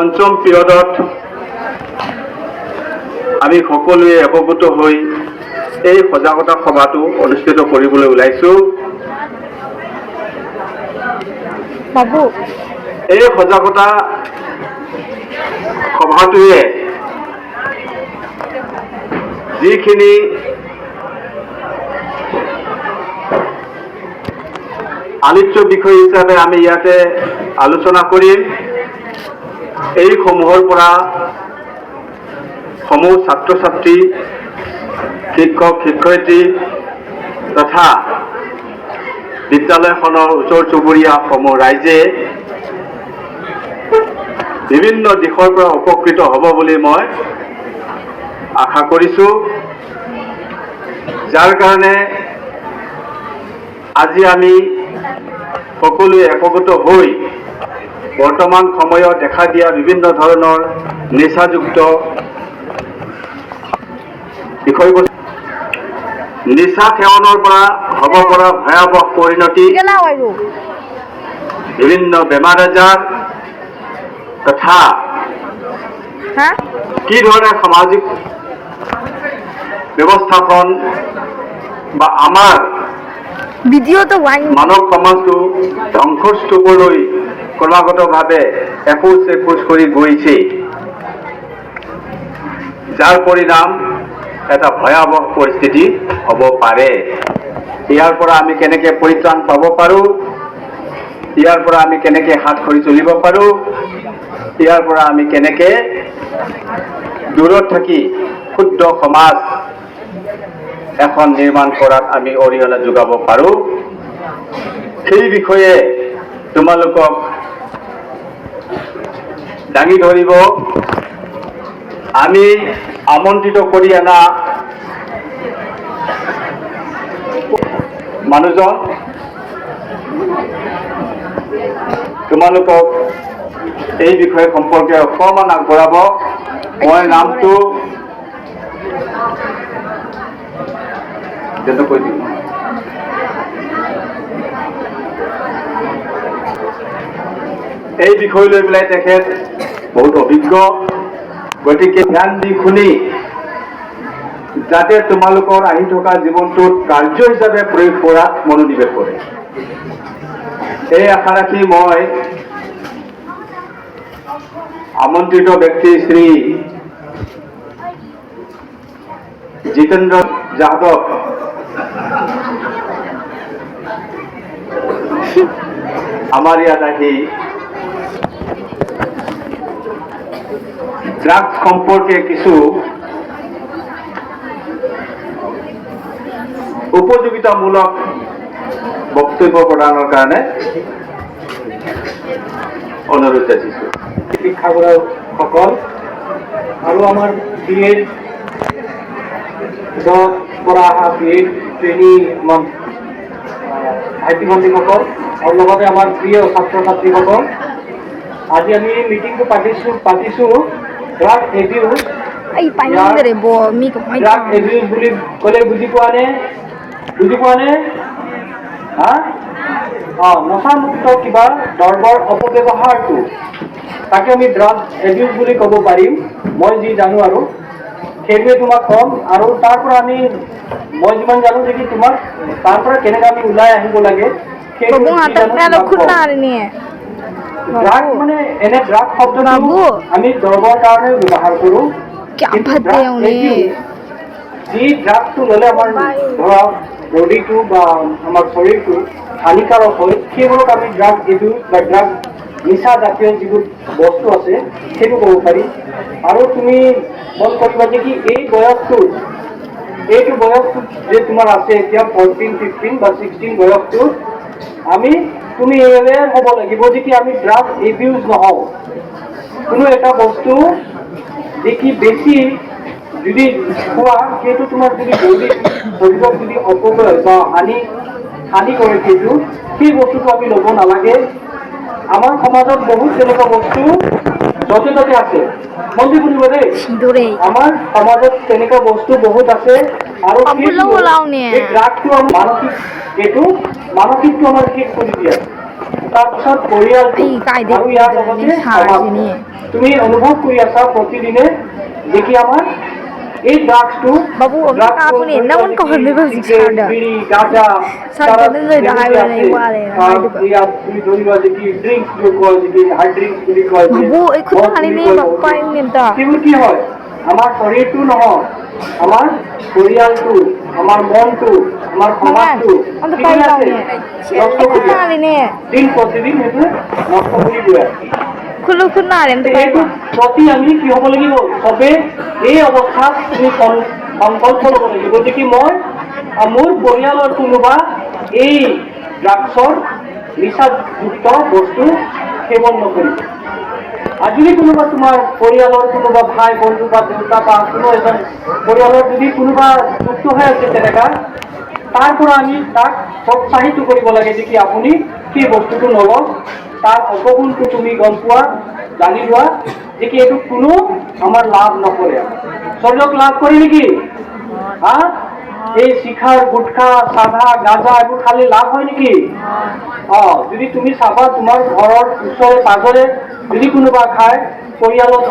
পঞ্চম পিৰিয়ডত আমি সকলোৱে একগোট হৈ এই সজাগতা সভাটো অনুষ্ঠিত কৰিবলৈ ওলাইছো। বাবু এই সজাগতা সভাটোৱে যিখিনি আলোচ্য বিষয় হিচাপে আমি ইয়াতে আলোচনা কৰিম, এই সমূহৰ পৰা সমূহ ছাত্ৰ ছাত্ৰী, শিক্ষক শিক্ষয়িত্ৰী তথা বিদ্যালয়খনৰ ওচৰ চুবুৰীয়া সমূহ ৰাইজে বিভিন্ন দিশৰ পৰা উপকৃত হ'ব বুলি মই আশা কৰিছোঁ। যাৰ কাৰণে আজি আমি সকলোৱে একগোট হৈ বৰ্তমান সময়ত দেখা দিয়া বিভিন্ন ধৰণৰ নিচাযুক্ত বিষয়বস্তু, নিচা সেৱনৰ পৰা হ'ব পৰা ভয়াৱহ পৰিণতি, বিভিন্ন বেমাৰ আজাৰ তথা কি ধৰণে সামাজিক ব্যৱস্থাপন বা আমাৰ মানৱ সমাজটো ধ্বংসস্তূপলৈ ক্ৰমাগতভাৱে এখোজ এখোজ কৰি গৈছে, যাৰ পৰিণাম এটা ভয়াৱহ পৰিস্থিতি হ'ব পাৰে। ইয়াৰ পৰা আমি কেনেকৈ পৰিত্ৰাণ পাব পাৰোঁ, ইয়াৰ পৰা আমি কেনেকৈ হাত খৰি চলিব পাৰোঁ, ইয়াৰ পৰা আমি কেনেকৈ দূৰত থাকি ক্ষুদ্ৰ সমাজ এখন নিৰ্মাণ কৰাত আমি অৰিহণা যোগাব পাৰোঁ, সেই বিষয়ে তোমালোকক দাঙি ধৰিব আমি আমন্ত্ৰিত কৰি অনা মানুহজন তোমালোকক এই বিষয় সম্পৰ্কে অকণমান আগবঢ়াব। মই নামটো কৈ দিম। এই বিষয় লৈ পেলাই তেখেত বহুত অভিজ্ঞ, গতিকে ধ্যান দি শুনি যাতে তোমালোকৰ আহি থকা জীৱনটোত কাৰ্য হিচাপে প্ৰয়োগ কৰাত মনোনিৱেশ কৰে, এই আশা ৰাখি মই আমন্ত্ৰিত ব্যক্তি শ্ৰী জিতেন্দ্ৰ যাদৱ আমাৰ ইয়াত আহি ড্ৰাগছ সম্পৰ্কে কিছু উপযোগিতামূলক বক্তব্য প্ৰদানৰ কাৰণে অনুৰোধ যাচিছোঁ। শিক্ষাগুৰুসকল আৰু আমাৰ BA পৰা অহা BA ট্ৰেইনী আমাৰ ভাইটি ভণ্টিসকল আৰু লগতে আমাৰ প্ৰিয় ছাত্ৰ ছাত্ৰীসকল, আজি আমি মিটিংটো পাতিছোঁ ড্ৰাগ এবিউজ। ড্ৰাগ এবিউজ বুলি ক'লে বুজি পোৱা নে? নচামুক্ত কিবা দ্ৰব্যৰ অপব্যৱহাৰটো, তাকে আমি ড্ৰাগ এবিউজ বুলি ক'ব পাৰিম। মই যি জানো আৰু সেইটোৱে তোমাক ক'ম, আৰু তাৰ পৰা মই যিমান জানো দেখি তোমাক তাৰ পৰা কেনেকৈ আমি ওলাই আহিব লাগে ড্ৰাগ মানে এনে ড্ৰাগ শব্দটো আমি দ্ৰব্যৰ কাৰণে ব্যৱহাৰ কৰোঁ। যি ড্ৰাগটো ল'লে আমাৰ ধৰা বডিটো বা আমাৰ শৰীৰটো হানিকাৰক হয়, সেইবোৰক আমি ড্ৰাগ এবিউজ বা ড্ৰাগ নিচা জাতীয় যিবোৰ বস্তু আছে সেইটো ক'ব পাৰি। আৰু তুমি মন কৰিবা যে কি এইটো বয়সটো যে তোমাৰ আছে এতিয়া 14, 15 বা 16 বয়সটো, তুমি এৱেৰ হ'ব লাগিব যে কি আমি ড্ৰাগ এবিউজ নহওঁ। কোনো এটা বস্তু দেখি বেছি যদি খোৱা, সেইটো তোমাৰ যদি শৰীৰক যদি অপব্যয় বা হানি কৰে, সেই বস্তুটো আমি ল'ব নালাগে। আমাৰ সমাজত বহুত তেনেকুৱা বস্তু য'তে ত'তে আছে, মন্দি বুলিব দেই, আমাৰ সমাজত তেনেকুৱা বস্তু বহুত আছে। আৰু ড্ৰাগটো আমাৰ মানসিকটো আমাৰ শেষ কৰি দিয়ে। তাৰপিছত পৰিয়ালটো এই কাইদে আৰু ইয়াৰ লগতে সাৰ সমাজ। জিনিয়ে। তুমি অনুভৱ কৰি আছা প্ৰতিদিনে যে কি আমাৰ এই ড্ৰাগছটো বাবু, আমি আপুনি এনামন কহলে বলছি সাদা। বিড়ি গাঁজা সাদা দিলে দেখা যায় না, ইওয়ালে না, হাইডুকা। ইয়াত তুমি ধৰিবা যে কি ড্ৰিংকছ বুলি কয়, যে কি হাৰ্ড ড্ৰিংকছ বুলি কয়, যে বাবু, এইখন মদ হানি বুলি নে কয়, বাপ্পা ইংটা। সেইবোৰ কি হয়? আমাৰ শৰীৰটো নহয়, আমাৰ পৰিয়ালটো, আমাৰ মনটো, আমাৰ সমাজটো অন্ত কি পাই হৈ যাও আছে? নে। নষ্ট এইখন কৰি হানি আছে। নে। দিন প্ৰতিদিন সেইটো নষ্ট কৰি গৈ আছে। খুলু খুনা ৰে অন্ত পাই এইটো প্ৰতি আমি কি হ'ব লাগিব? চবে এই অৱস্থাত তুমি সংকল্প ল'ব লাগিব যে কি মই মোৰ পৰিয়ালৰ কোনোবা এই ড্ৰাগছৰ নিচাযুক্ত বস্তু সেৱন নকৰিব। আৰু যদি কোনোবা তোমাৰ পৰিয়ালৰ কোনোবা ভাই বন্ধু বা দেউতা বা কোনো এজন পৰিয়ালৰ যদি কোনোবা যুক্ত হৈ আছে তেনেকা, তাৰ পৰা আমি তাক প্ৰোৎসাহিত কৰিব লাগে যে কি আপুনি সেই বস্তুটো নলওক, তাৰ অপগুণটো তুমি গম পোৱা, জানি লোৱা যে কি এইটো কোনো আমাৰ লাভ নকৰে। শৰীৰক লাভ কৰে নেকি? হা? এই শিখাৰ গুটখা চাধা গাঁজা এইবোৰ খালে লাভ হয় নেকি? যদি তুমি চাবা তোমাৰ ঘৰৰ ওচৰে পাজৰে যদি কোনোবা খায়, পৰিয়ালত